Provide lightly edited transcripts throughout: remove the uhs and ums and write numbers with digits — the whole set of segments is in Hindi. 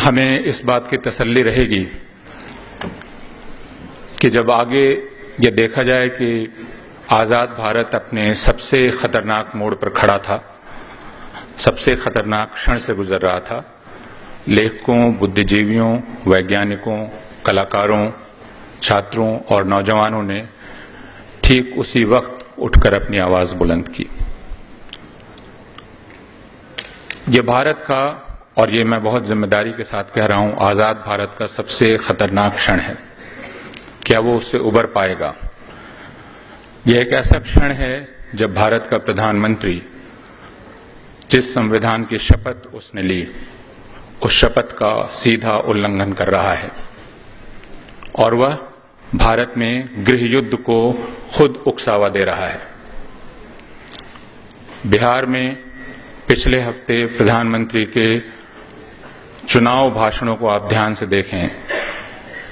हमें इस बात की तसल्ली रहेगी कि जब आगे ये देखा जाए कि आज़ाद भारत अपने सबसे खतरनाक मोड़ पर खड़ा था, सबसे खतरनाक क्षण से गुजर रहा था, लेखकों, बुद्धिजीवियों, वैज्ञानिकों, कलाकारों, छात्रों और नौजवानों ने ठीक उसी वक्त उठकर अपनी आवाज बुलंद की। ये भारत का, और ये मैं बहुत जिम्मेदारी के साथ कह रहा हूं, आजाद भारत का सबसे खतरनाक क्षण है। क्या वो उससे उबर पाएगा? यह एक ऐसा क्षण है जब भारत का प्रधानमंत्री जिस संविधान की शपथ उसने ली, उस शपथ का सीधा उल्लंघन कर रहा है और वह भारत में गृह युद्ध को खुद उकसावा दे रहा है। बिहार में पिछले हफ्ते प्रधानमंत्री के चुनाव भाषणों को आप ध्यान से देखें,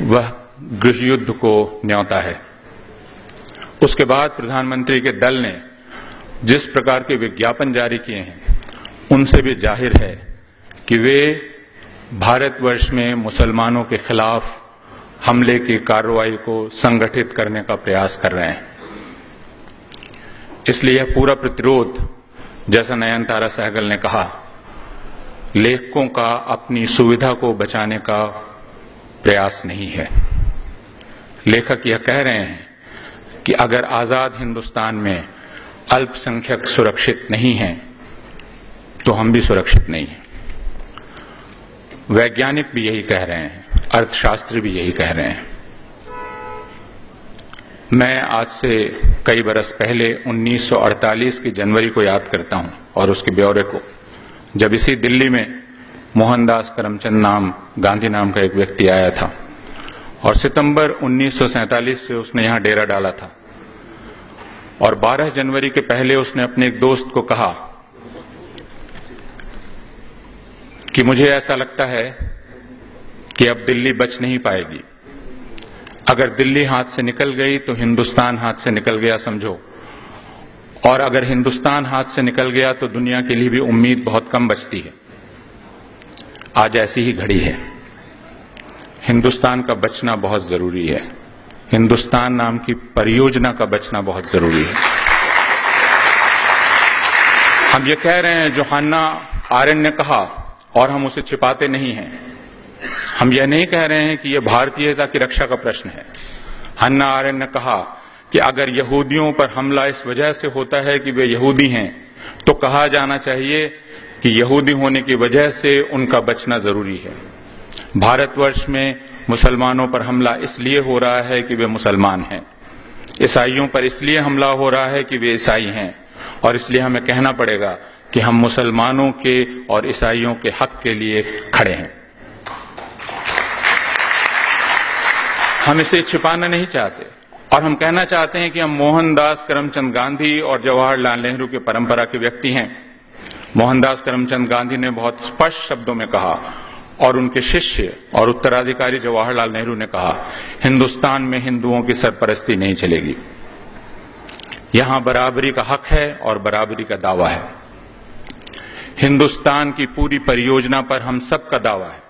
वह गृह युद्ध को न्योता है। उसके बाद प्रधानमंत्री के दल ने जिस प्रकार के विज्ञापन जारी किए हैं, उनसे भी जाहिर है कि वे भारतवर्ष में मुसलमानों के खिलाफ हमले की कार्रवाई को संगठित करने का प्रयास कर रहे हैं। इसलिए यह पूरा प्रतिरोध, जैसा नयनतारा सहगल ने कहा, लेखकों का अपनी सुविधा को बचाने का प्रयास नहीं है। लेखक यह कह रहे हैं कि अगर आजाद हिंदुस्तान में अल्पसंख्यक सुरक्षित नहीं हैं, तो हम भी सुरक्षित नहीं हैं। वैज्ञानिक भी यही कह रहे हैं, अर्थशास्त्री भी यही कह रहे हैं। मैं आज से कई बरस पहले 1948 की जनवरी को याद करता हूं और उसके ब्यौरे को, जब इसी दिल्ली में मोहनदास करमचंद गांधी नाम का एक व्यक्ति आया था और सितंबर 1947 से उसने यहां डेरा डाला था। और 12 जनवरी के पहले उसने अपने एक दोस्त को कहा कि मुझे ऐसा लगता है कि अब दिल्ली बच नहीं पाएगी। अगर दिल्ली हाथ से निकल गई तो हिंदुस्तान हाथ से निकल गया समझो, और अगर हिंदुस्तान हाथ से निकल गया तो दुनिया के लिए भी उम्मीद बहुत कम बचती है। आज ऐसी ही घड़ी है। हिंदुस्तान का बचना बहुत जरूरी है। हिंदुस्तान नाम की परियोजना का बचना बहुत जरूरी है। हम ये कह रहे हैं जो हन्ना आरेंट ने कहा, और हम उसे छिपाते नहीं हैं। हम यह नहीं कह रहे हैं कि यह भारतीयता की रक्षा का प्रश्न है। हन्ना आरेंट ने कहा कि अगर यहूदियों पर हमला इस वजह से होता है कि वे यहूदी हैं, तो कहा जाना चाहिए कि यहूदी होने की वजह से उनका बचना जरूरी है। भारतवर्ष में मुसलमानों पर हमला इसलिए हो रहा है कि वे मुसलमान हैं। ईसाइयों पर इसलिए हमला हो रहा है कि वे ईसाई हैं, और इसलिए हमें कहना पड़ेगा कि हम मुसलमानों के और ईसाइयों के हक के लिए खड़े हैं। हम इसे छिपाना नहीं चाहते, और हम कहना चाहते हैं कि हम मोहनदास करमचंद गांधी और जवाहरलाल नेहरू की परंपरा के व्यक्ति हैं। मोहनदास करमचंद गांधी ने बहुत स्पष्ट शब्दों में कहा, और उनके शिष्य और उत्तराधिकारी जवाहरलाल नेहरू ने कहा, हिंदुस्तान में हिंदुओं की सरपरस्ती नहीं चलेगी। यहां बराबरी का हक है और बराबरी का दावा है। हिंदुस्तान की पूरी परियोजना पर हम सबका दावा है,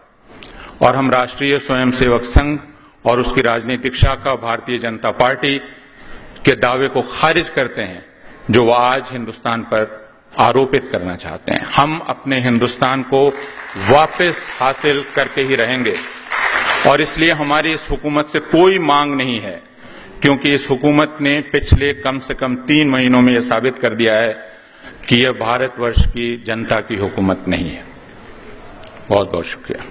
और हम राष्ट्रीय स्वयंसेवक संघ और उसकी राजनीतिक शाखा भारतीय जनता पार्टी के दावे को खारिज करते हैं, जो वह आज हिंदुस्तान पर आरोपित करना चाहते हैं। हम अपने हिंदुस्तान को वापस हासिल करके ही रहेंगे, और इसलिए हमारी इस हुकूमत से कोई मांग नहीं है, क्योंकि इस हुकूमत ने पिछले कम से कम 3 महीनों में यह साबित कर दिया है कि यह भारतवर्ष की जनता की हुकूमत नहीं है। बहुत बहुत शुक्रिया।